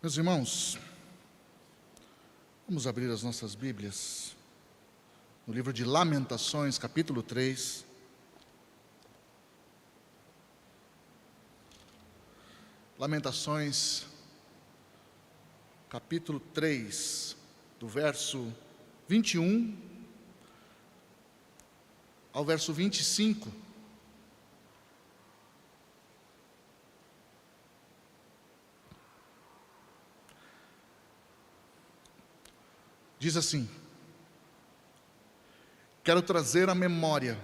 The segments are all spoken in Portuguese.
Meus irmãos, vamos abrir as nossas Bíblias no livro de Lamentações, capítulo 3. Lamentações, capítulo 3, do verso 21 ao verso 25. Diz assim: quero trazer à memória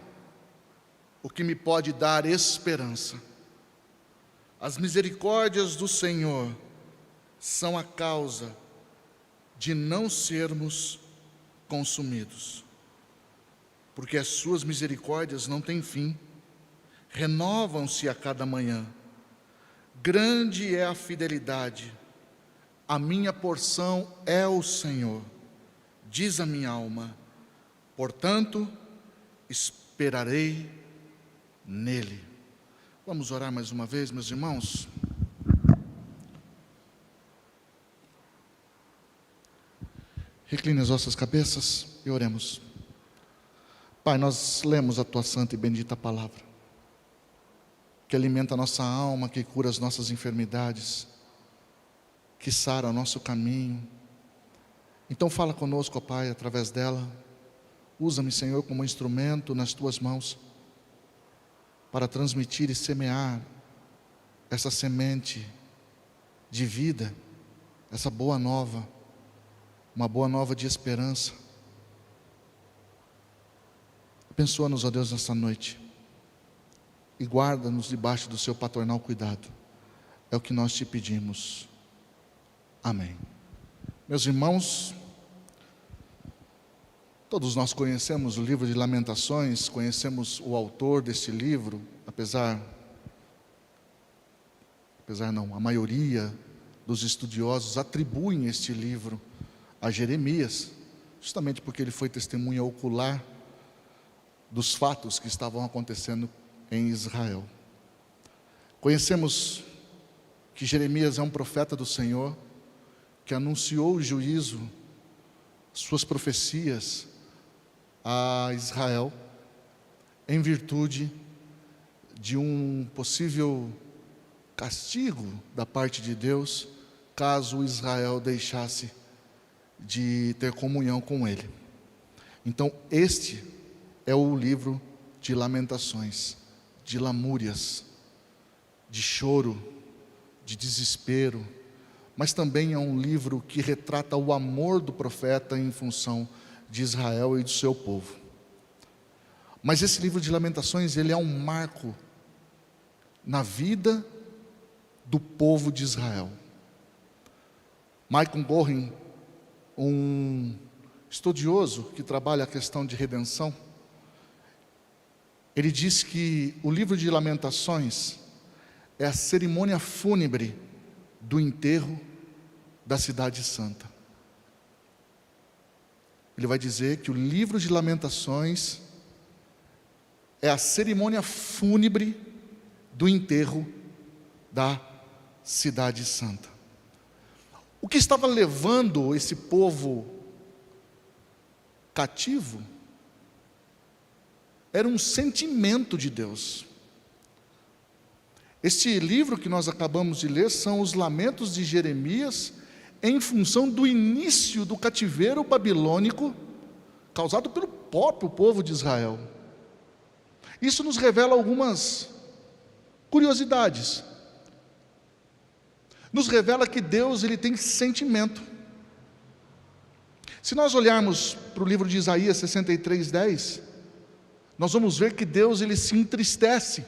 o que me pode dar esperança. As misericórdias do Senhor são a causa de não sermos consumidos, porque as suas misericórdias não têm fim, renovam-se a cada manhã. Grande é a fidelidade, a minha porção é o Senhor, diz a minha alma, portanto, esperarei nele. Vamos orar mais uma vez, meus irmãos? Recline as vossas cabeças e oremos. Pai, nós lemos a Tua santa e bendita palavra, que alimenta a nossa alma, que cura as nossas enfermidades, que sara o nosso caminho. Então fala conosco, ó Pai, através dela. Usa-me, Senhor, como instrumento nas Tuas mãos, para transmitir e semear essa semente de vida, essa boa nova, uma boa nova de esperança. Abençoa-nos, ó Deus, nessa noite, e guarda-nos debaixo do Seu paternal cuidado. É o que nós Te pedimos. Amém. Meus irmãos, todos nós conhecemos o livro de Lamentações, conhecemos o autor deste livro, apesar não, a maioria dos estudiosos atribuem este livro a Jeremias, justamente porque ele foi testemunha ocular dos fatos que estavam acontecendo em Israel. Conhecemos que Jeremias é um profeta do Senhor, que anunciou o juízo, suas profecias a Israel, em virtude de um possível castigo da parte de Deus, caso Israel deixasse de ter comunhão com Ele. Então este é o livro de lamentações, de lamúrias, de choro, de desespero, mas também é um livro que retrata o amor do profeta em função de Israel e do seu povo. Mas esse livro de Lamentações, ele é um marco na vida do povo de Israel. Michael Gorin, um estudioso que trabalha a questão de redenção, ele diz que o livro de Lamentações é a cerimônia fúnebre do enterro da cidade santa. Ele vai dizer que o livro de Lamentações é a cerimônia fúnebre do enterro da cidade santa. O que estava levando esse povo cativo era um sentimento de Deus. Este livro que nós acabamos de ler são os lamentos de Jeremias em função do início do cativeiro babilônico causado pelo próprio povo de Israel. Isso nos revela algumas curiosidades. Nos revela que Deus, ele tem sentimento. Se nós olharmos para o livro de Isaías 63:10, nós vamos ver que Deus, ele se entristece.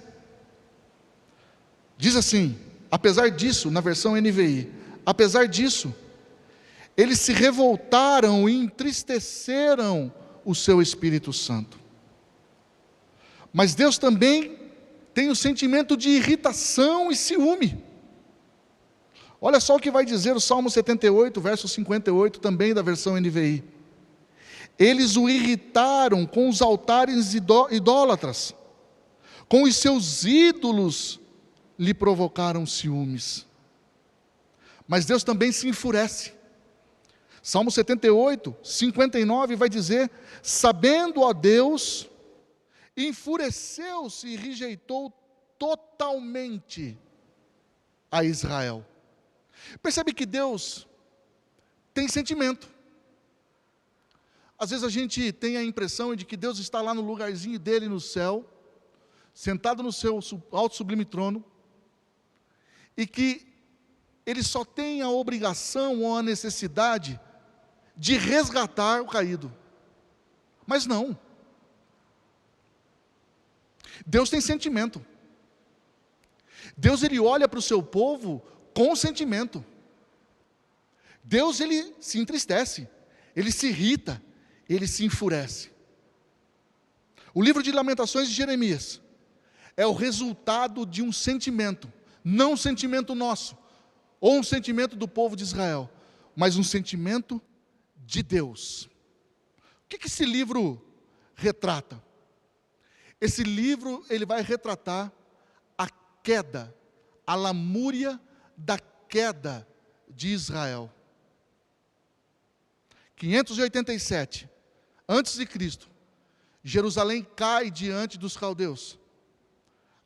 Diz assim, apesar disso, na versão NVI, apesar disso, eles se revoltaram e entristeceram o seu Espírito Santo. Mas Deus também tem o sentimento de irritação e ciúme. Olha só o que vai dizer o Salmo 78, verso 58, também da versão NVI. Eles o irritaram com os altares idólatras, com os seus ídolos lhe provocaram ciúmes. Mas Deus também se enfurece. Salmo 78, 59 vai dizer: sabendo, ó Deus, enfureceu-se e rejeitou totalmente a Israel. Percebe que Deus tem sentimento. Às vezes a gente tem a impressão de que Deus está lá no lugarzinho dele no céu, sentado no seu alto sublime trono, e que ele só tem a obrigação ou a necessidade de resgatar o caído. Mas não. Deus tem sentimento. Deus, ele olha para o seu povo com sentimento. Deus, ele se entristece, ele se irrita, ele se enfurece. O livro de Lamentações de Jeremias é o resultado de um sentimento, não um sentimento nosso, ou um sentimento do povo de Israel, mas um sentimento de Deus. O que esse livro retrata? Esse livro, ele vai retratar a queda, a lamúria da queda de Israel. 587, antes de Cristo, Jerusalém cai diante dos caldeus.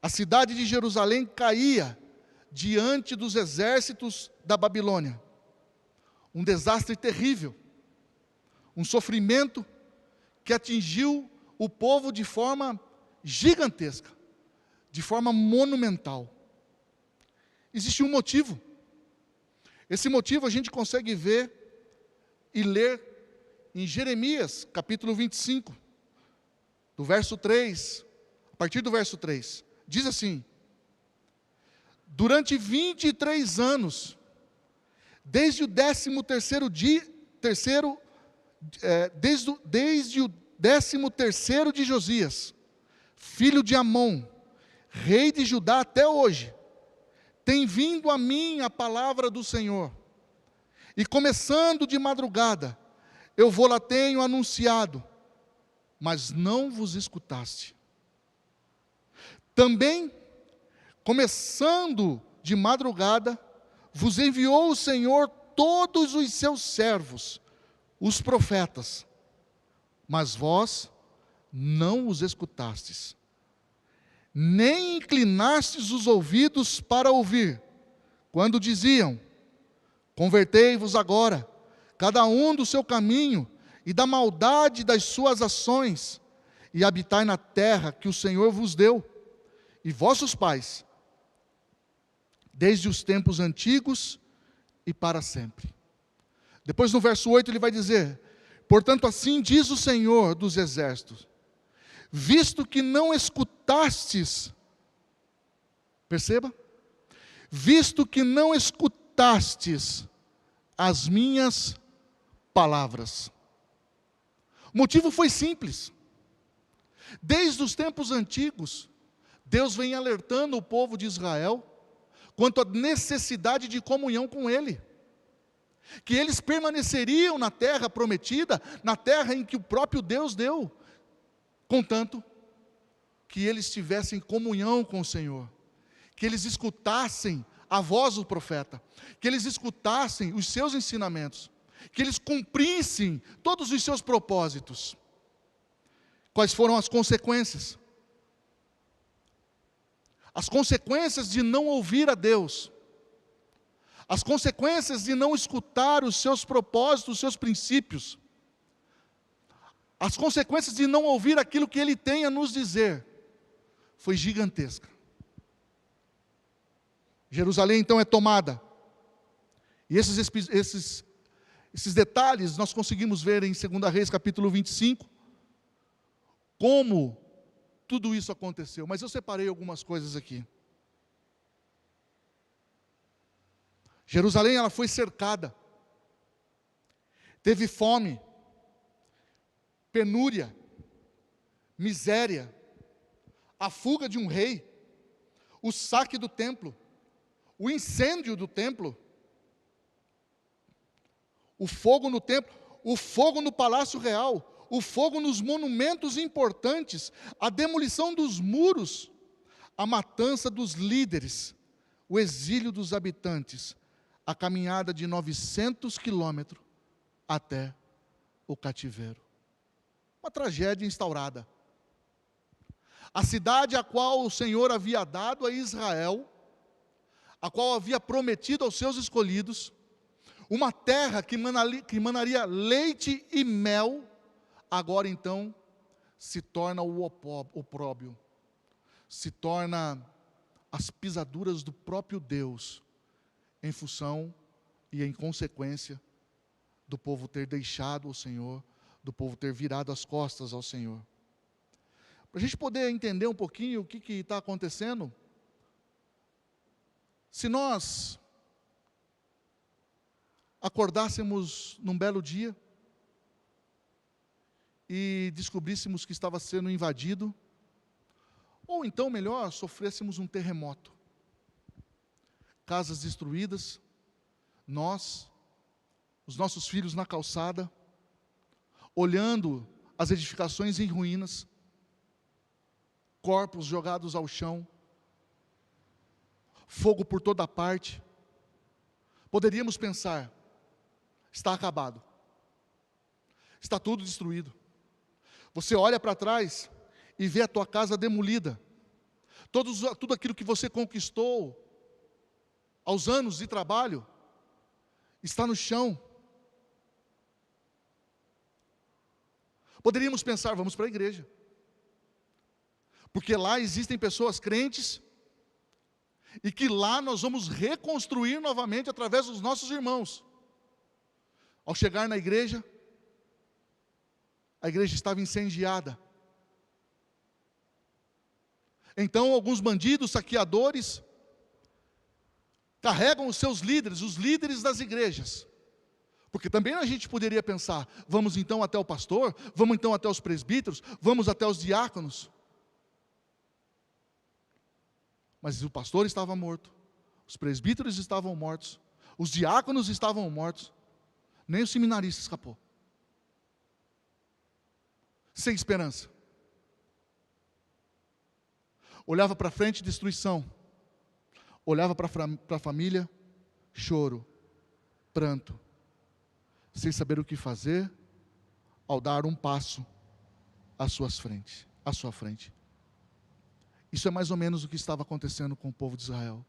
A cidade de Jerusalém caía diante dos exércitos da Babilônia. Um desastre terrível, um sofrimento que atingiu o povo de forma gigantesca, de forma monumental. Existe um motivo. Esse motivo a gente consegue ver e ler em Jeremias, capítulo 25, do verso 3, a partir do verso 3. Diz assim: durante 23 anos, desde o 13º dia, desde o 13º de Josias, filho de Amon, rei de Judá, até hoje, tem vindo a mim a palavra do Senhor, e começando de madrugada, eu vou-la tenho anunciado, mas não vos escutaste. Também, começando de madrugada, vos enviou o Senhor todos os seus servos, os profetas, mas vós não os escutastes, nem inclinastes os ouvidos para ouvir, quando diziam: convertei-vos agora, cada um do seu caminho e da maldade das suas ações, e habitai na terra que o Senhor vos deu, e vossos pais, desde os tempos antigos e para sempre. Depois no verso 8 ele vai dizer: portanto assim diz o Senhor dos exércitos, visto que não escutastes, perceba, visto que não escutastes as minhas palavras. O motivo foi simples. Desde os tempos antigos, Deus vem alertando o povo de Israel quanto à necessidade de comunhão com Ele, que eles permaneceriam na terra prometida, na terra em que o próprio Deus deu, contanto que eles tivessem comunhão com o Senhor, que eles escutassem a voz do profeta, que eles escutassem os seus ensinamentos, que eles cumprissem todos os seus propósitos. Quais foram as consequências? As consequências de não ouvir a Deus, as consequências de não escutar os seus propósitos, os seus princípios, as consequências de não ouvir aquilo que Ele tem a nos dizer, foi gigantesca. Jerusalém então é tomada, e esses detalhes nós conseguimos ver em 2 Reis capítulo 25, como tudo isso aconteceu, mas eu separei algumas coisas aqui. Jerusalém, ela foi cercada, teve fome, penúria, miséria, a fuga de um rei, o saque do templo, o incêndio do templo, o fogo no templo, o fogo no palácio real, o fogo nos monumentos importantes, a demolição dos muros, a matança dos líderes, o exílio dos habitantes, a caminhada de 900 quilômetros até o cativeiro. Uma tragédia instaurada. A cidade a qual o Senhor havia dado a Israel, a qual havia prometido aos seus escolhidos, uma terra que manaria leite e mel, agora então se torna o opróbrio, se torna as pisaduras do próprio Deus, em função e em consequência do povo ter deixado o Senhor, do povo ter virado as costas ao Senhor. Para a gente poder entender um pouquinho o que está acontecendo, se nós acordássemos num belo dia e descobríssemos que estava sendo invadido, ou então, melhor, sofrêssemos um terremoto, casas destruídas, os nossos filhos na calçada, olhando as edificações em ruínas, corpos jogados ao chão, fogo por toda parte, poderíamos pensar, está acabado, está tudo destruído. Você olha para trás e vê a tua casa demolida, tudo aquilo que você conquistou aos anos de trabalho, está no chão. Poderíamos pensar, vamos para a igreja, porque lá existem pessoas crentes, e que lá nós vamos reconstruir novamente através dos nossos irmãos. Ao chegar na igreja, a igreja estava incendiada. Então alguns bandidos, saqueadores, carregam os seus líderes, os líderes das igrejas. Porque também a gente poderia pensar, vamos então até o pastor, vamos então até os presbíteros, vamos até os diáconos. Mas o pastor estava morto, os presbíteros estavam mortos, os diáconos estavam mortos, nem o seminarista escapou. Sem esperança. Olhava para frente, destruição. Olhava para a família, choro, pranto. Sem saber o que fazer, ao dar um passo à sua frente. Isso é mais ou menos o que estava acontecendo com o povo de Israel.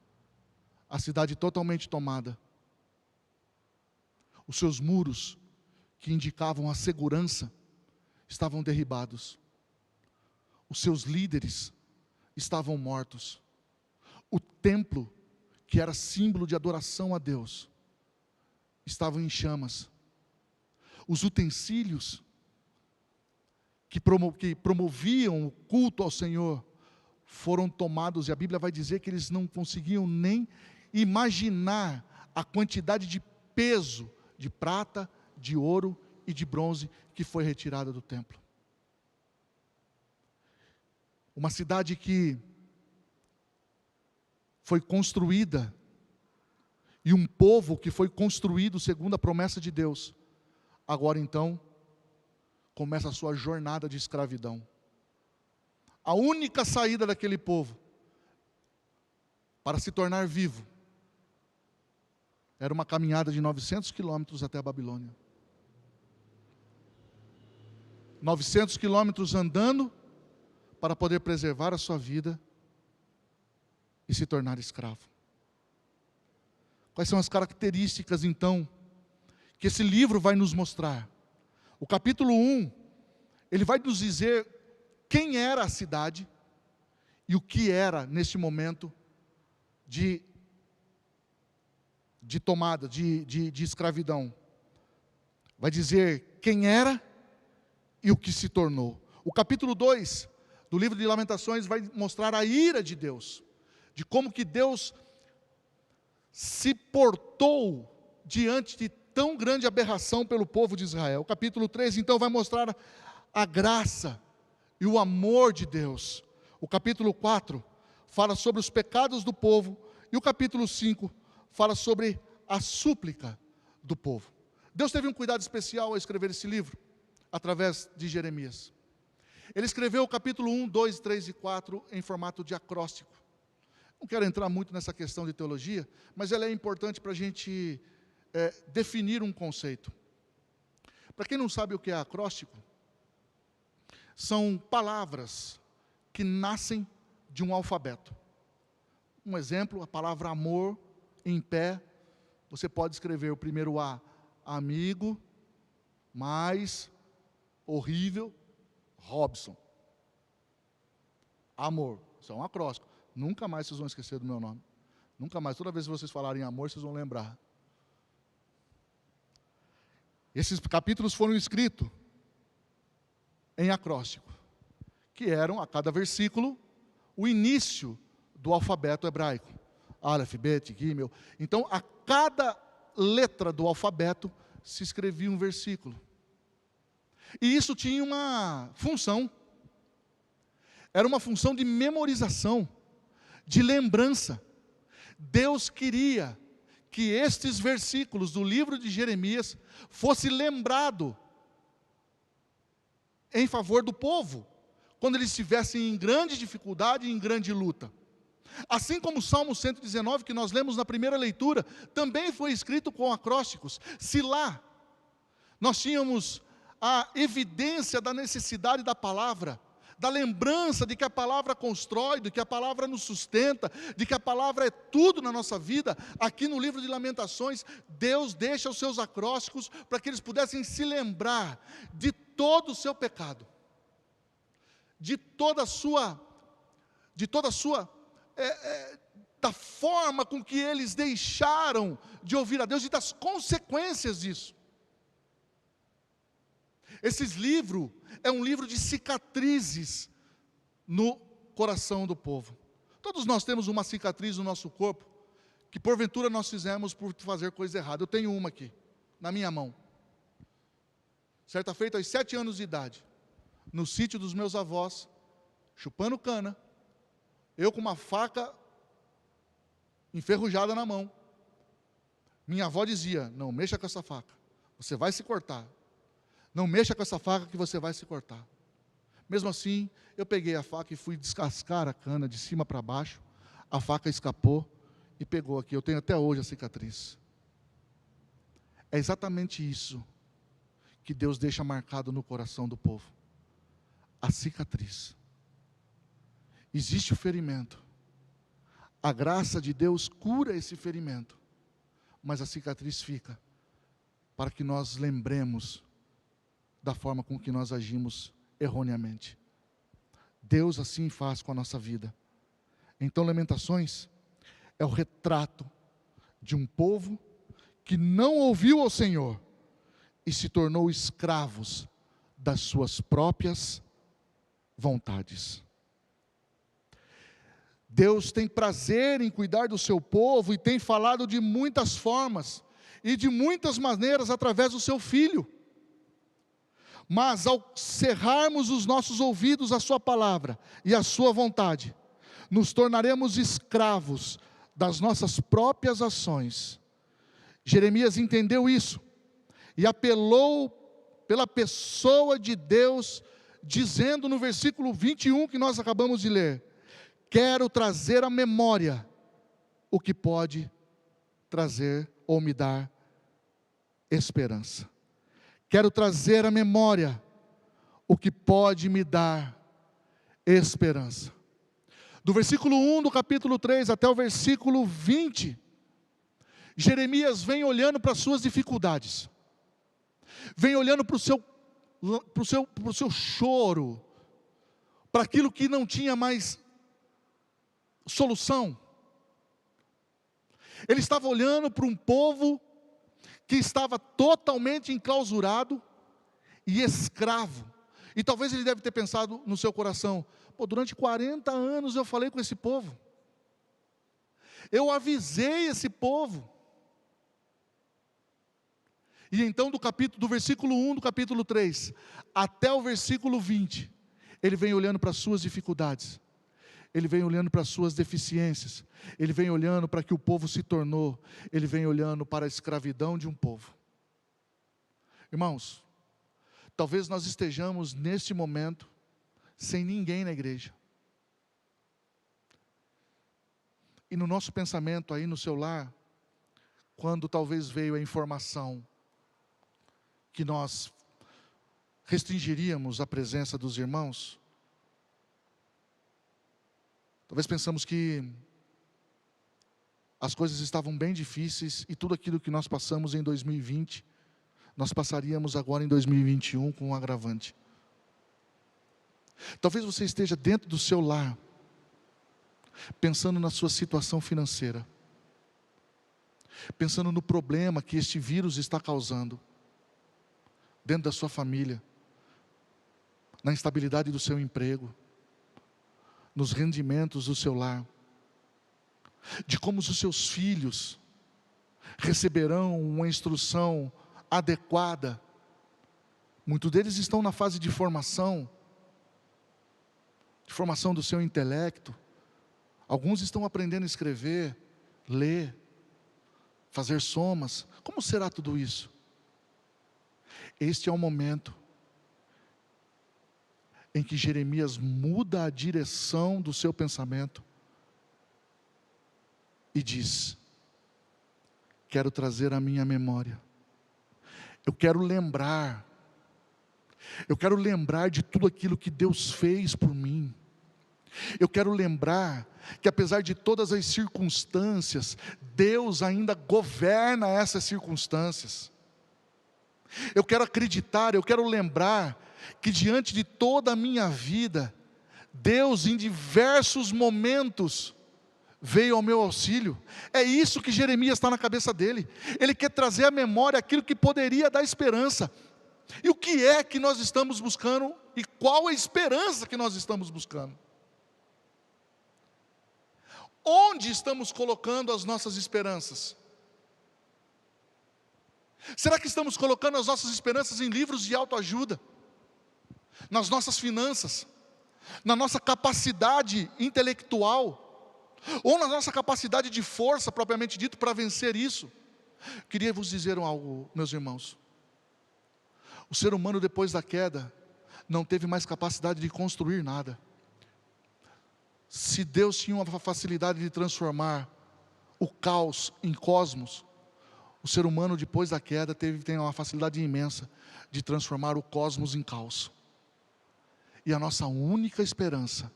A cidade totalmente tomada. Os seus muros, que indicavam a segurança, estavam derribados. Os seus líderes estavam mortos. O templo, que era símbolo de adoração a Deus, estava em chamas. Os utensílios que promoviam o culto ao Senhor foram tomados, e a Bíblia vai dizer que eles não conseguiam nem imaginar a quantidade de peso de prata, de ouro e de bronze que foi retirada do templo. Uma cidade que foi construída, e um povo que foi construído segundo a promessa de Deus, agora então começa a sua jornada de escravidão. A única saída daquele povo para se tornar vivo era uma caminhada de 900 quilômetros até a Babilônia. 900 quilômetros andando para poder preservar a sua vida e se tornar escravo. Quais são as características então que esse livro vai nos mostrar? O capítulo 1, ele vai nos dizer quem era a cidade e o que era neste momento de tomada, de escravidão. Vai dizer quem era e o que se tornou. O capítulo 2 do livro de Lamentações vai mostrar a ira de Deus, de como que Deus se portou diante de tão grande aberração pelo povo de Israel. O capítulo 3 então vai mostrar a graça e o amor de Deus. O capítulo 4 fala sobre os pecados do povo, e o capítulo 5 fala sobre a súplica do povo. Deus teve um cuidado especial ao escrever esse livro, através de Jeremias. Ele escreveu o capítulo 1, 2, 3 e 4 em formato de acróstico. Não quero entrar muito nessa questão de teologia, mas ela é importante para a gente definir um conceito. Para quem não sabe o que é acróstico, são palavras que nascem de um alfabeto. Um exemplo, a palavra amor, em pé, você pode escrever o primeiro A, amigo, mais, horrível, Robson. Amor, isso é um acróstico. Nunca mais vocês vão esquecer do meu nome. Nunca mais, toda vez que vocês falarem amor, vocês vão lembrar. Esses capítulos foram escritos em acróstico, que eram, a cada versículo, o início do alfabeto hebraico. Aleph, Bet, Gimel. Então, a cada letra do alfabeto se escrevia um versículo. E isso tinha uma função. Era uma função de memorização, de lembrança. Deus queria que estes versículos do livro de Jeremias fosse lembrado em favor do povo, quando eles estivessem em grande dificuldade e em grande luta. Assim como o Salmo 119, que nós lemos na primeira leitura, também foi escrito com acrósticos. Se lá nós tínhamos a evidência da necessidade da palavra, da lembrança de que a palavra constrói, de que a palavra nos sustenta, de que a palavra é tudo na nossa vida, aqui no livro de Lamentações, Deus deixa os seus acrósticos para que eles pudessem se lembrar de todo o seu pecado, da forma com que eles deixaram de ouvir a Deus e das consequências disso. Esse livro é um livro de cicatrizes no coração do povo. Todos nós temos uma cicatriz no nosso corpo, que porventura nós fizemos por fazer coisa errada. Eu tenho uma aqui, na minha mão. Certa feita, aos 7 anos de idade, no sítio dos meus avós, chupando cana, eu com uma faca enferrujada na mão. Minha avó dizia: não mexa com essa faca, você vai se cortar. Não mexa com essa faca que você vai se cortar. Mesmo assim, eu peguei a faca e fui descascar a cana de cima para baixo. A faca escapou e pegou aqui. Eu tenho até hoje a cicatriz. É exatamente isso que Deus deixa marcado no coração do povo. A cicatriz. Existe o ferimento. A graça de Deus cura esse ferimento. Mas a cicatriz fica para que nós lembremos da forma com que nós agimos erroneamente. Deus assim faz com a nossa vida. Então, Lamentações é o retrato de um povo que não ouviu ao Senhor e se tornou escravos das suas próprias vontades. Deus tem prazer em cuidar do seu povo e tem falado de muitas formas e de muitas maneiras através do seu Filho. Mas ao cerrarmos os nossos ouvidos à sua palavra e à sua vontade, nos tornaremos escravos das nossas próprias ações. Jeremias entendeu isso e apelou pela pessoa de Deus, dizendo no versículo 21 que nós acabamos de ler: quero trazer à memória o que pode trazer ou me dar esperança. Quero trazer à memória o que pode me dar esperança. Do versículo 1 do capítulo 3 até o versículo 20, Jeremias vem olhando para as suas dificuldades, vem olhando para o seu choro, para aquilo que não tinha mais solução. Ele estava olhando para um povo que estava totalmente enclausurado e escravo. E talvez ele deve ter pensado no seu coração: durante 40 anos eu falei com esse povo, eu avisei esse povo. E então do versículo 1 do capítulo 3 até o versículo 20, ele vem olhando para as suas dificuldades, ele vem olhando para as suas deficiências, ele vem olhando para que o povo se tornou, ele vem olhando para a escravidão de um povo. Irmãos, talvez nós estejamos neste momento sem ninguém na igreja. E no nosso pensamento aí no seu lar, quando talvez veio a informação que nós restringiríamos a presença dos irmãos, talvez pensamos que as coisas estavam bem difíceis e tudo aquilo que nós passamos em 2020, nós passaríamos agora em 2021 com um agravante. Talvez você esteja dentro do seu lar, pensando na sua situação financeira, pensando no problema que este vírus está causando, dentro da sua família, na instabilidade do seu emprego, nos rendimentos do seu lar, de como os seus filhos receberão uma instrução adequada. Muitos deles estão na fase de formação do seu intelecto. Alguns estão aprendendo a escrever, ler, fazer somas. Como será tudo isso? Este é o momento em que Jeremias muda a direção do seu pensamento e diz: quero trazer à minha memória, eu quero lembrar de tudo aquilo que Deus fez por mim. Eu quero lembrar que apesar de todas as circunstâncias, Deus ainda governa essas circunstâncias. Eu quero acreditar, eu quero lembrar que diante de toda a minha vida, Deus em diversos momentos veio ao meu auxílio. É isso que Jeremias está na cabeça dele. Ele quer trazer à memória aquilo que poderia dar esperança. E o que é que nós estamos buscando? E qual a esperança que nós estamos buscando? Onde estamos colocando as nossas esperanças? Será que estamos colocando as nossas esperanças em livros de autoajuda? Nas nossas finanças? Na nossa capacidade intelectual? Ou na nossa capacidade de força, propriamente dito, para vencer isso? Queria vos dizer algo, meus irmãos. O ser humano, depois da queda, não teve mais capacidade de construir nada. Se Deus tinha uma facilidade de transformar o caos em cosmos, o ser humano, depois da queda, tem uma facilidade imensa de transformar o cosmos em caos. E a nossa única esperança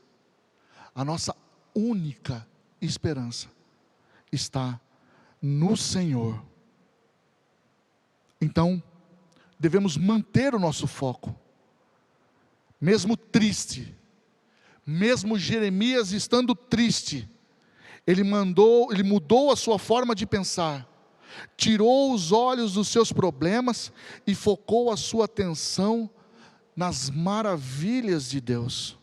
está no Senhor. Então, devemos manter o nosso foco, mesmo triste, mesmo Jeremias estando triste, ele mudou a sua forma de pensar, tirou os olhos dos seus problemas e focou a sua atenção nas maravilhas de Deus,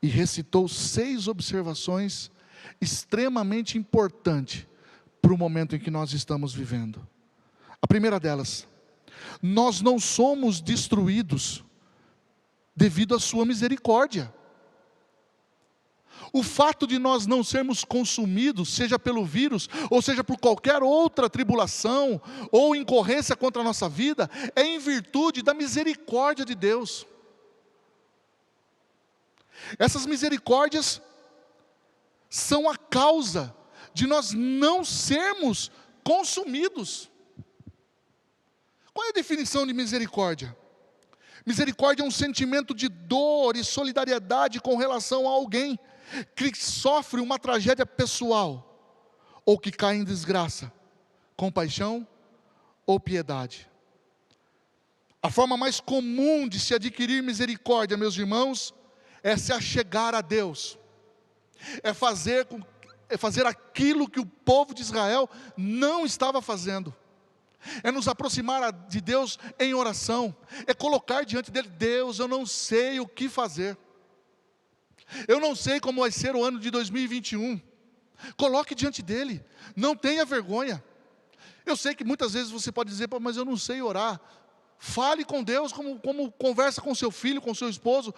e recitou 6 observações extremamente importantes para o momento em que nós estamos vivendo. A primeira delas: nós não somos destruídos devido à sua misericórdia. O fato de nós não sermos consumidos, seja pelo vírus, ou seja por qualquer outra tribulação, ou incorrência contra a nossa vida, é em virtude da misericórdia de Deus. Essas misericórdias são a causa de nós não sermos consumidos. Qual é a definição de misericórdia? Misericórdia é um sentimento de dor e solidariedade com relação a alguém que sofre uma tragédia pessoal, ou que cai em desgraça. Compaixão ou piedade. A forma mais comum de se adquirir misericórdia, meus irmãos, é se achegar a Deus, é fazer aquilo que o povo de Israel não estava fazendo, é nos aproximar de Deus em oração, é colocar diante dele: Deus, eu não sei o que fazer, eu não sei como vai ser o ano de 2021, coloque diante dele, não tenha vergonha. Eu sei que muitas vezes você pode dizer: mas eu não sei orar. Fale com Deus como conversa com seu filho, com seu esposo,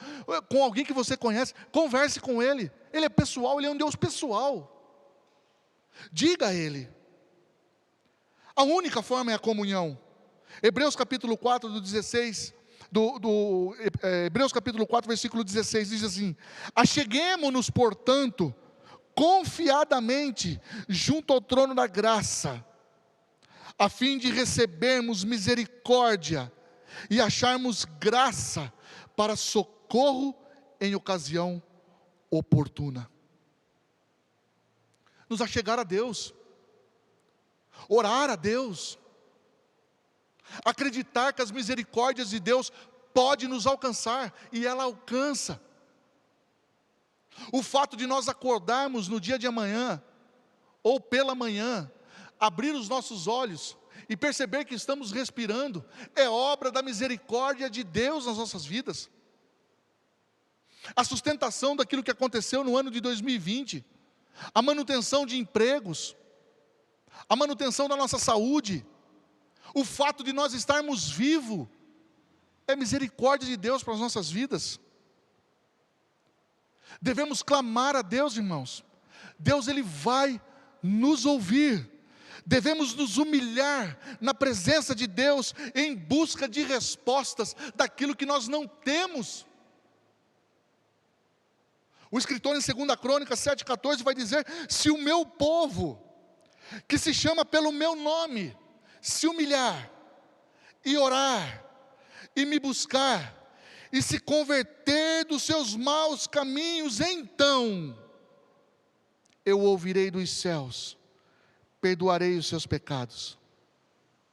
com alguém que você conhece. Converse com Ele. Ele é pessoal, Ele é um Deus pessoal. Diga a Ele. A única forma é a comunhão. Hebreus capítulo 4, Hebreus capítulo 4, versículo 16, diz assim: acheguemo-nos, portanto, confiadamente junto ao trono da graça, a fim de recebermos misericórdia e acharmos graça para socorro em ocasião oportuna. Nos achegar a Deus, orar a Deus, acreditar que as misericórdias de Deus podem nos alcançar, e ela alcança. O fato de nós acordarmos no dia de amanhã, ou pela manhã, abrir os nossos olhos e perceber que estamos respirando, é obra da misericórdia de Deus nas nossas vidas. A sustentação daquilo que aconteceu no ano de 2020, a manutenção de empregos, a manutenção da nossa saúde, o fato de nós estarmos vivos, é misericórdia de Deus para as nossas vidas. Devemos clamar a Deus, irmãos. Deus, Ele vai nos ouvir. Devemos nos humilhar na presença de Deus, em busca de respostas daquilo que nós não temos. O escritor em 2 Crônicas 7,14 vai dizer: se o meu povo, que se chama pelo meu nome, se humilhar, e orar, e me buscar, e se converter dos seus maus caminhos, então eu ouvirei dos céus, perdoarei os seus pecados,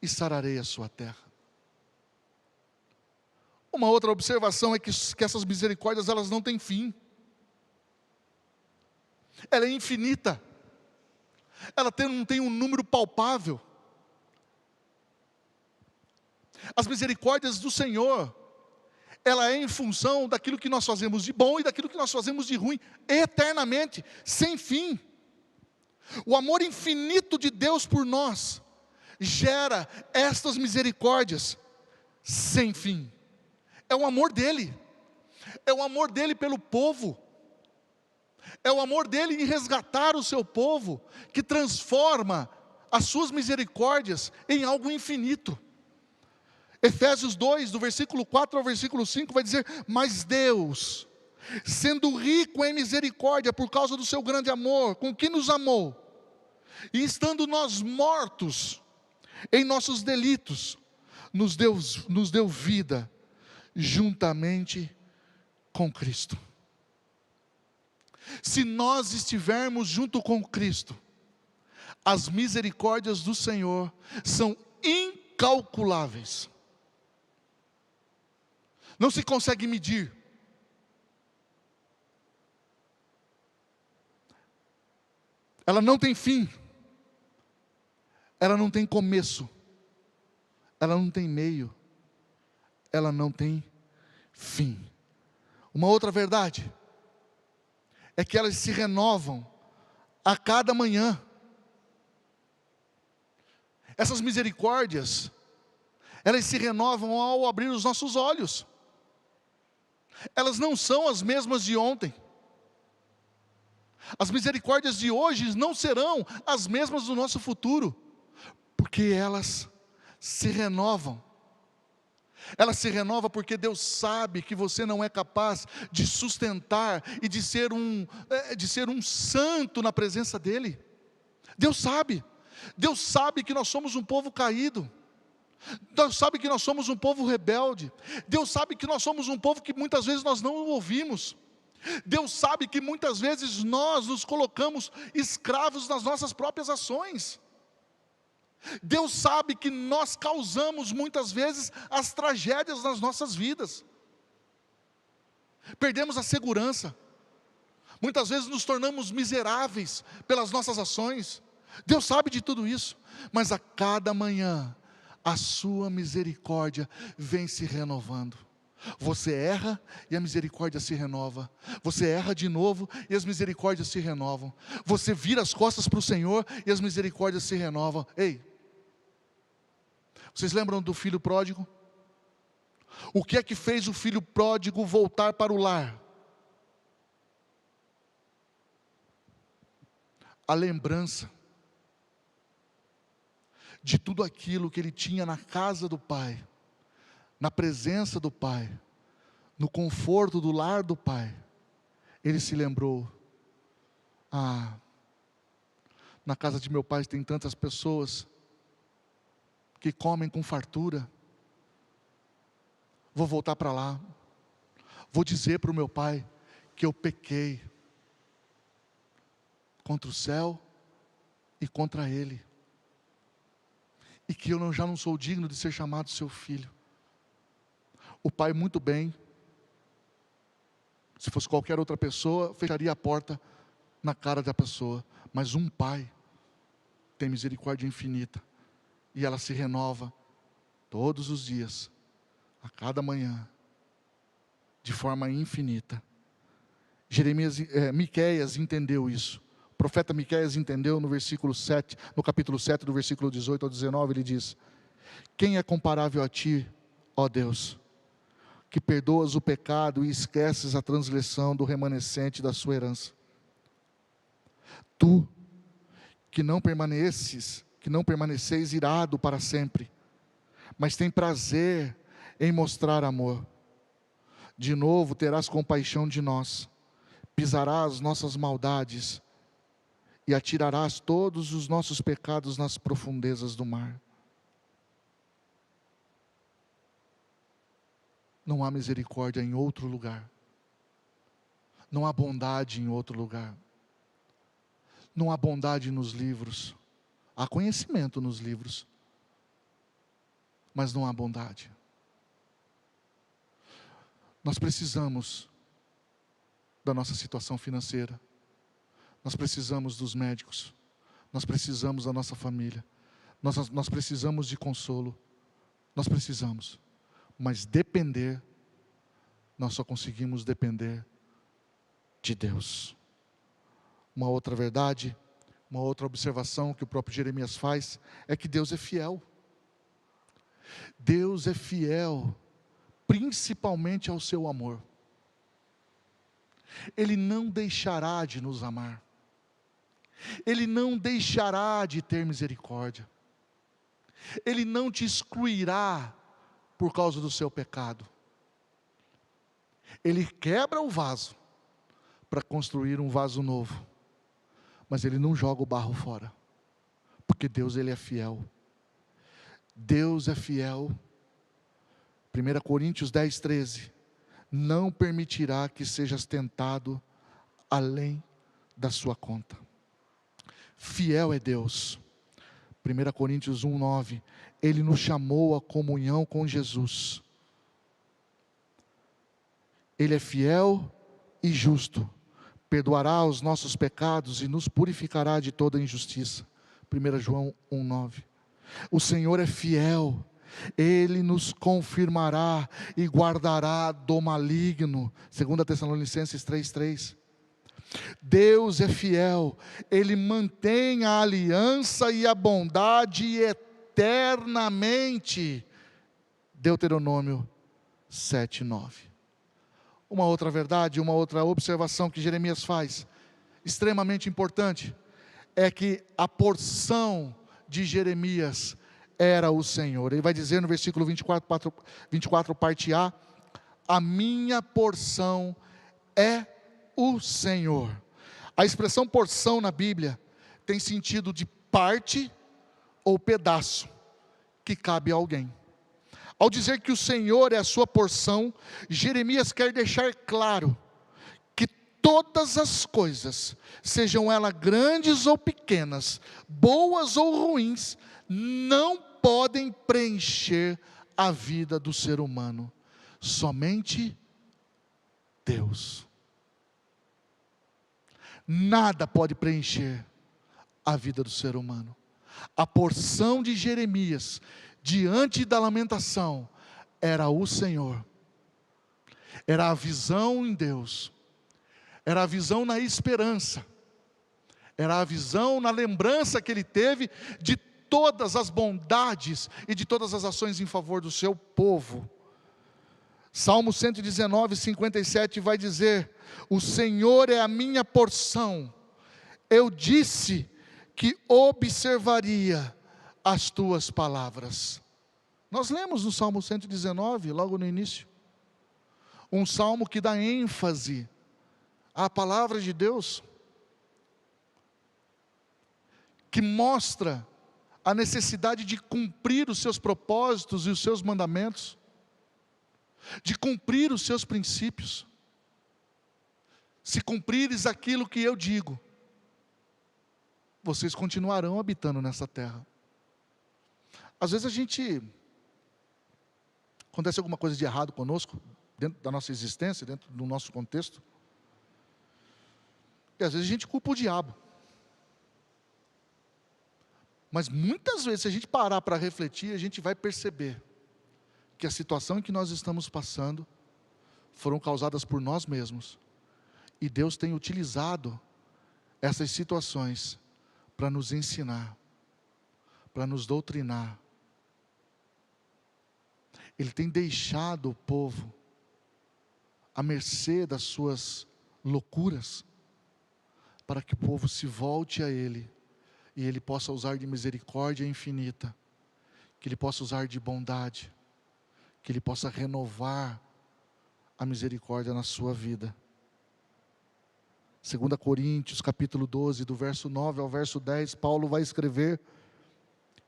e sararei a sua terra. Uma outra observação é que essas misericórdias, elas não têm fim. Ela é infinita. Ela não tem um número palpável. As misericórdias do Senhor, ela é em função daquilo que nós fazemos de bom e daquilo que nós fazemos de ruim, eternamente, sem fim. O amor infinito de Deus por nós gera estas misericórdias sem fim. É o amor dele, é o amor dele pelo povo, é o amor dele em resgatar o seu povo, que transforma as suas misericórdias em algo infinito. Efésios 2, do versículo 4 ao versículo 5, vai dizer: mas Deus, sendo rico em misericórdia, por causa do seu grande amor, com que nos amou, e estando nós mortos em nossos delitos, nos deu vida, juntamente com Cristo. Se nós estivermos junto com Cristo, as misericórdias do Senhor são incalculáveis. Não se consegue medir. Ela não tem fim. Ela não tem começo. Ela não tem meio. Ela não tem fim. Uma outra verdade é que elas se renovam a cada manhã. Essas misericórdias, elas se renovam ao abrir os nossos olhos. Elas não são as mesmas de ontem. As misericórdias de hoje não serão as mesmas do nosso futuro, porque elas se renovam. Ela se renova porque Deus sabe que você não é capaz de sustentar e de ser um santo na presença dEle. Deus sabe que nós somos um povo caído. Deus sabe que nós somos um povo rebelde. Deus sabe que nós somos um povo que muitas vezes nós não ouvimos. Deus sabe que muitas vezes nós nos colocamos escravos das nossas próprias ações. Deus sabe que nós causamos muitas vezes as tragédias nas nossas vidas. Perdemos a segurança. Muitas vezes nos tornamos miseráveis pelas nossas ações. Deus sabe de tudo isso, mas a cada manhã a sua misericórdia vem se renovando. Você erra e a misericórdia se renova. Você erra de novo e as misericórdias se renovam. Você vira as costas para o Senhor e as misericórdias se renovam. Ei, vocês lembram do filho pródigo? O que é que fez o filho pródigo voltar para o lar? A lembrança de tudo aquilo que ele tinha na casa do pai, na presença do pai, no conforto do lar do pai. Ele se lembrou: Ah, na casa de meu pai tem tantas pessoas que comem com fartura. Vou voltar para lá. Vou dizer para o meu pai que eu pequei contra o céu e contra ele. E que eu já não sou digno de ser chamado seu filho. O pai, muito bem, se fosse qualquer outra pessoa, fecharia a porta na cara da pessoa. Mas um pai tem misericórdia infinita. E ela se renova todos os dias, a cada manhã, de forma infinita. Miqueias entendeu isso. O profeta Miqueias entendeu no versículo 7, no capítulo 7, do versículo 18 ao 19, ele diz: quem é comparável a ti, ó Deus, que perdoas o pecado e esqueces a transgressão do remanescente da sua herança? Tu, que não permaneceis irado para sempre, mas tem prazer em mostrar amor. De novo terás compaixão de nós, pisarás nossas maldades e atirarás todos os nossos pecados nas profundezas do mar. Não há misericórdia em outro lugar. Não há bondade em outro lugar. Não há bondade nos livros. Há conhecimento nos livros, mas não há bondade. Nós precisamos da nossa situação financeira. Nós precisamos dos médicos. Nós precisamos da nossa família. Nós precisamos de consolo. Nós precisamos. Mas depender, nós só conseguimos depender de Deus. Uma outra verdade, uma outra observação que o próprio Jeremias faz, é que Deus é fiel. Deus é fiel, principalmente ao seu amor. Ele não deixará de nos amar. Ele não deixará de ter misericórdia. Ele não te excluirá por causa do seu pecado. Ele quebra o vaso para construir um vaso novo, mas Ele não joga o barro fora, porque Deus, Ele é fiel. Deus é fiel. 1 Coríntios 10, 13, não permitirá que sejas tentado além da sua conta. Fiel é Deus. 1 Coríntios 1, 9, Ele nos chamou à comunhão com Jesus. Ele é fiel e justo, perdoará os nossos pecados e nos purificará de toda injustiça. 1 João 1, 9. O Senhor é fiel, Ele nos confirmará e guardará do maligno. 2 Tessalonicenses 3, 3. Deus é fiel, Ele mantém a aliança e a bondade eternamente. Deuteronômio 7, 9. Uma outra verdade, uma outra observação que Jeremias faz, extremamente importante, é que a porção de Jeremias era o Senhor. Ele vai dizer no versículo 24, parte A: a minha porção é o Senhor. A expressão porção na Bíblia tem sentido de parte ou pedaço que cabe a alguém. Ao dizer que o Senhor é a sua porção, Jeremias quer deixar claro que todas as coisas, sejam elas grandes ou pequenas, boas ou ruins, não podem preencher a vida do ser humano. Somente Deus. Nada pode preencher a vida do ser humano. A porção de Jeremias, diante da lamentação, era o Senhor. Era a visão em Deus. Era a visão na esperança. Era a visão na lembrança que ele teve de todas as bondades e de todas as ações em favor do seu povo. Salmo 119, 57 vai dizer: o Senhor é a minha porção, eu disse que observaria as tuas palavras. Nós lemos no Salmo 119, logo no início, um salmo que dá ênfase à palavra de Deus. que mostra a necessidade de cumprir os seus propósitos e os seus mandamentos, de cumprir os seus princípios. Se cumprires aquilo que eu digo, vocês continuarão habitando nessa terra. Às vezes acontece alguma coisa de errado conosco, dentro da nossa existência, dentro do nosso contexto, e às vezes a gente culpa o diabo. Mas muitas vezes, se a gente parar para refletir, a gente vai perceber que a situação em que nós estamos passando foram causadas por nós mesmos. E Deus tem utilizado essas situações para nos ensinar, para nos doutrinar. Ele tem deixado o povo à mercê das suas loucuras, para que o povo se volte a Ele, e Ele possa usar de misericórdia infinita, que Ele possa usar de bondade, que Ele possa renovar a misericórdia na sua vida. 2 Coríntios capítulo 12, do verso 9 ao verso 10, Paulo vai escrever: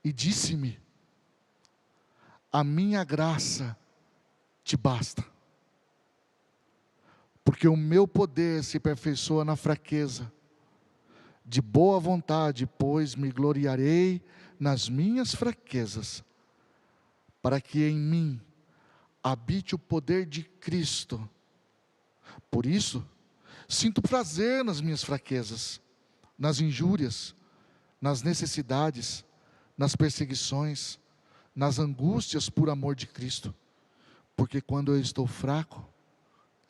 e disse-me, a minha graça te basta, porque o meu poder se aperfeiçoa na fraqueza. De boa vontade, pois, me gloriarei nas minhas fraquezas, para que em mim habite o poder de Cristo. Por isso, sinto prazer nas minhas fraquezas, nas injúrias, nas necessidades, nas perseguições, nas angústias por amor de Cristo, porque quando eu estou fraco,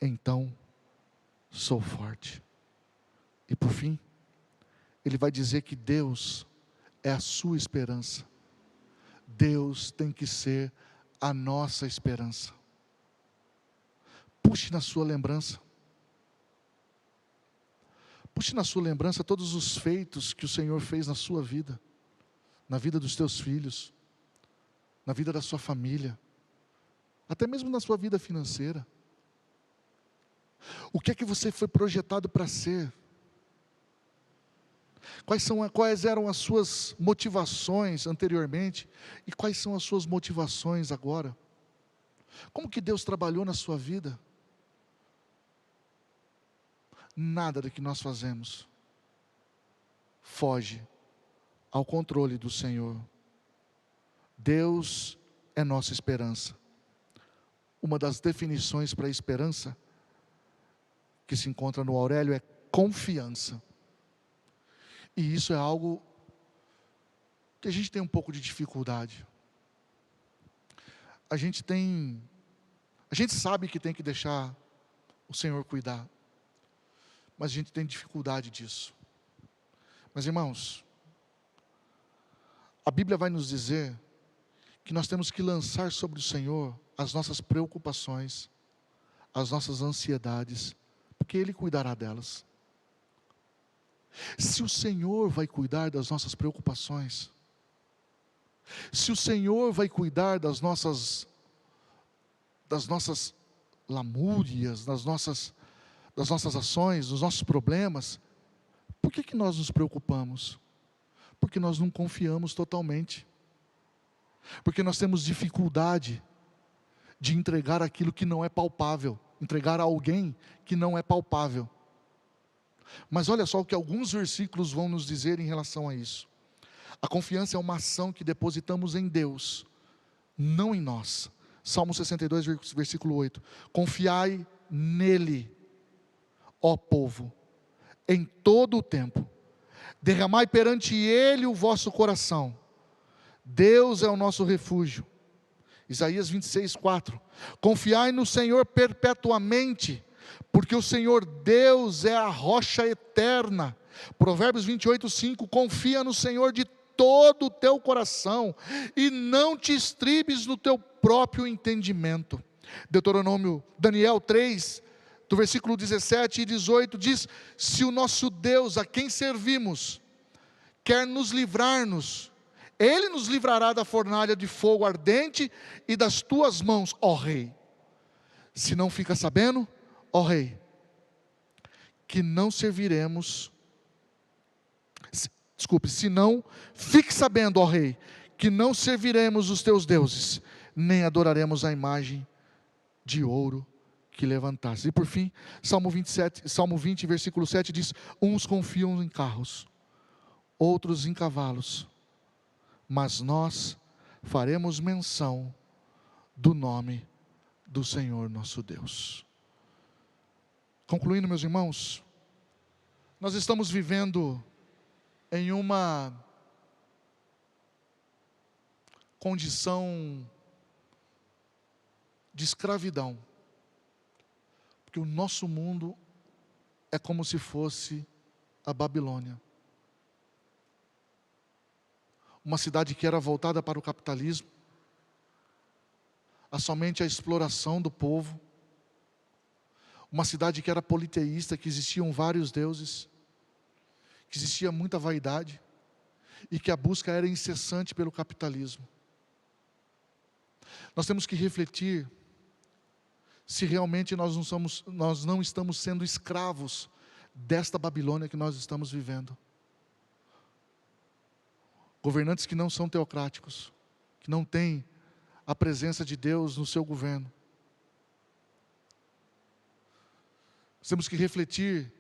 então sou forte. E por fim, ele vai dizer que Deus é a sua esperança. Deus tem que ser a nossa esperança. Puxe na sua lembrança. Puxe na sua lembrança todos os feitos que o Senhor fez na sua vida, na vida dos teus filhos, na vida da sua família, até mesmo na sua vida financeira. O que é que você foi projetado para ser? Quais eram as suas motivações anteriormente e quais são as suas motivações agora? Como que Deus trabalhou na sua vida? Nada do que nós fazemos foge ao controle do Senhor. Deus é nossa esperança. Uma das definições para a esperança que se encontra no Aurélio é confiança. E isso é algo que a gente tem um pouco de dificuldade. A gente sabe que tem que deixar o Senhor cuidar, mas a gente tem dificuldade disso. Mas irmãos, a Bíblia vai nos dizer que nós temos que lançar sobre o Senhor as nossas preocupações, as nossas ansiedades, porque Ele cuidará delas. Se o Senhor vai cuidar das nossas preocupações, se o Senhor vai cuidar das nossas lamúrias, das nossas ações, dos nossos problemas, por que nós nos preocupamos? Porque nós não confiamos totalmente, porque nós temos dificuldade de entregar aquilo que não é palpável, entregar a alguém que não é palpável. Mas olha só o que alguns versículos vão nos dizer em relação a isso. A confiança é uma ação que depositamos em Deus, não em nós. Salmo 62, versículo 8. Confiai nele, ó povo, em todo o tempo. Derramai perante ele o vosso coração. Deus é o nosso refúgio. Isaías 26, 4. Confiai no Senhor perpetuamente, porque o Senhor Deus é a rocha eterna. Provérbios 28, 5. Confia no Senhor de todo o teu coração, e não te estribes no teu próprio entendimento. Daniel 3, do versículo 17 e 18, diz: se o nosso Deus, a quem servimos, quer nos livrar-nos, Ele nos livrará da fornalha de fogo ardente e das tuas mãos, ó rei. Se não fica sabendo, ó rei, que não serviremos, Desculpe, se não, fique sabendo, ó rei, que não serviremos os teus deuses, nem adoraremos a imagem de ouro que levantaste. E por fim, Salmo 20, versículo 7 diz: uns confiam em carros, outros em cavalos, mas nós faremos menção do nome do Senhor nosso Deus. Concluindo, meus irmãos, nós estamos vivendo em uma condição de escravidão, porque o nosso mundo é como se fosse a Babilônia, uma cidade que era voltada para o capitalismo, somente a exploração do povo, uma cidade que era politeísta, que existiam vários deuses, que existia muita vaidade, e que a busca era incessante pelo capitalismo. Nós temos que refletir se realmente nós não estamos sendo escravos desta Babilônia que nós estamos vivendo. Governantes que não são teocráticos, que não têm a presença de Deus no seu governo. Nós temos que refletir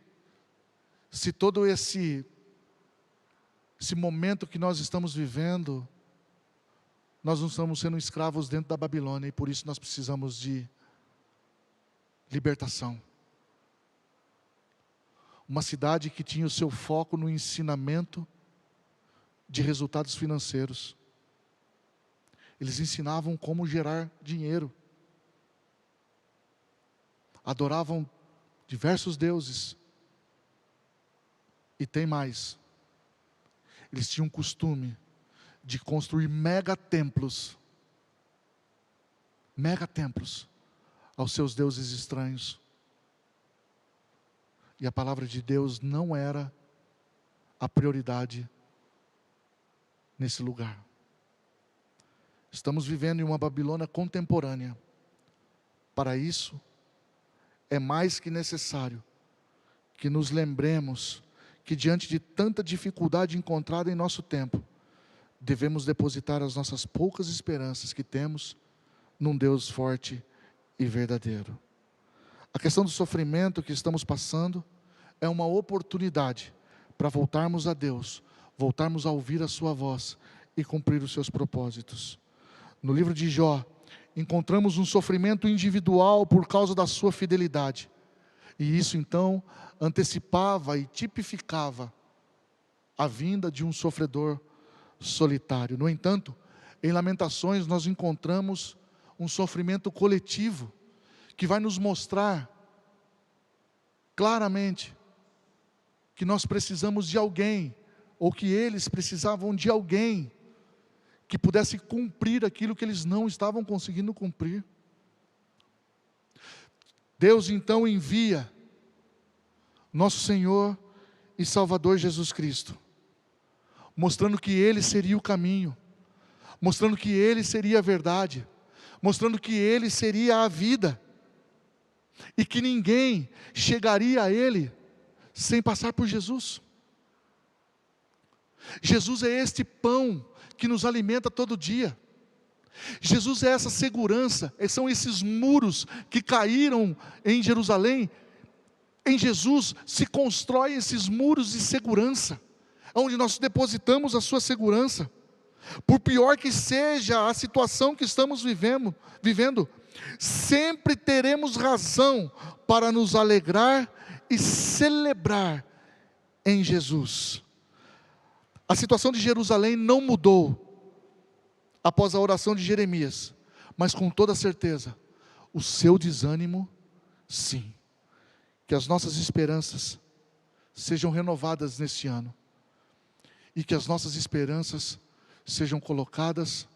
se todo esse momento que nós estamos vivendo, nós não estamos sendo escravos dentro da Babilônia, e por isso nós precisamos de libertação. Uma cidade que tinha o seu foco no ensinamento de resultados financeiros. Eles ensinavam como gerar dinheiro. Adoravam diversos deuses. E tem mais. Eles tinham o costume de construir megatemplos aos seus deuses estranhos. E a palavra de Deus não era a prioridade nesse lugar. Estamos vivendo em uma Babilônia contemporânea. Para isso, é mais que necessário que nos lembremos que diante de tanta dificuldade encontrada em nosso tempo, devemos depositar as nossas poucas esperanças que temos num Deus forte e verdadeiro. A questão do sofrimento que estamos passando é uma oportunidade para voltarmos a Deus, voltarmos a ouvir a sua voz e cumprir os seus propósitos. No livro de Jó, encontramos um sofrimento individual por causa da sua fidelidade. E isso então antecipava e tipificava a vinda de um sofredor solitário. No entanto, em Lamentações nós encontramos um sofrimento coletivo, que vai nos mostrar claramente que nós precisamos de alguém, ou que eles precisavam de alguém, que pudesse cumprir aquilo que eles não estavam conseguindo cumprir. Deus então envia nosso Senhor e Salvador Jesus Cristo, mostrando que Ele seria o caminho, mostrando que Ele seria a verdade, mostrando que Ele seria a vida, e que ninguém chegaria a Ele sem passar por Jesus. Jesus é este pão que nos alimenta todo dia. Jesus é essa segurança, são esses muros que caíram em Jerusalém. Em Jesus se constroem esses muros de segurança, onde nós depositamos a sua segurança. Por pior que seja a situação que estamos vivendo, sempre teremos razão para nos alegrar e celebrar em Jesus. A situação de Jerusalém não mudou após a oração de Jeremias, mas com toda certeza, o seu desânimo, sim. Que as nossas esperanças sejam renovadas neste ano, e que as nossas esperanças sejam colocadas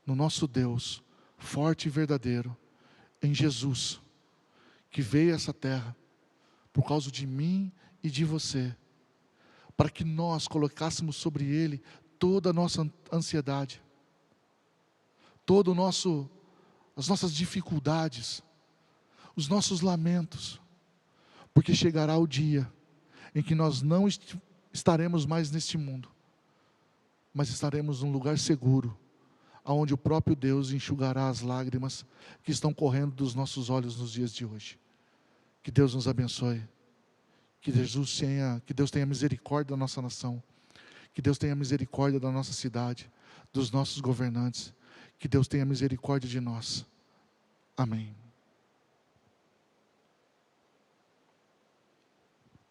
no nosso Deus, forte e verdadeiro, em Jesus, que veio a essa terra, por causa de mim e de você, para que nós colocássemos sobre Ele toda a nossa ansiedade, as nossas dificuldades, os nossos lamentos, porque chegará o dia em que nós não estaremos mais neste mundo, mas estaremos num lugar seguro, aonde o próprio Deus enxugará as lágrimas que estão correndo dos nossos olhos nos dias de hoje. Que Deus nos abençoe. Que Deus tenha misericórdia da nossa nação. Que Deus tenha misericórdia da nossa cidade, dos nossos governantes. Que Deus tenha misericórdia de nós. Amém.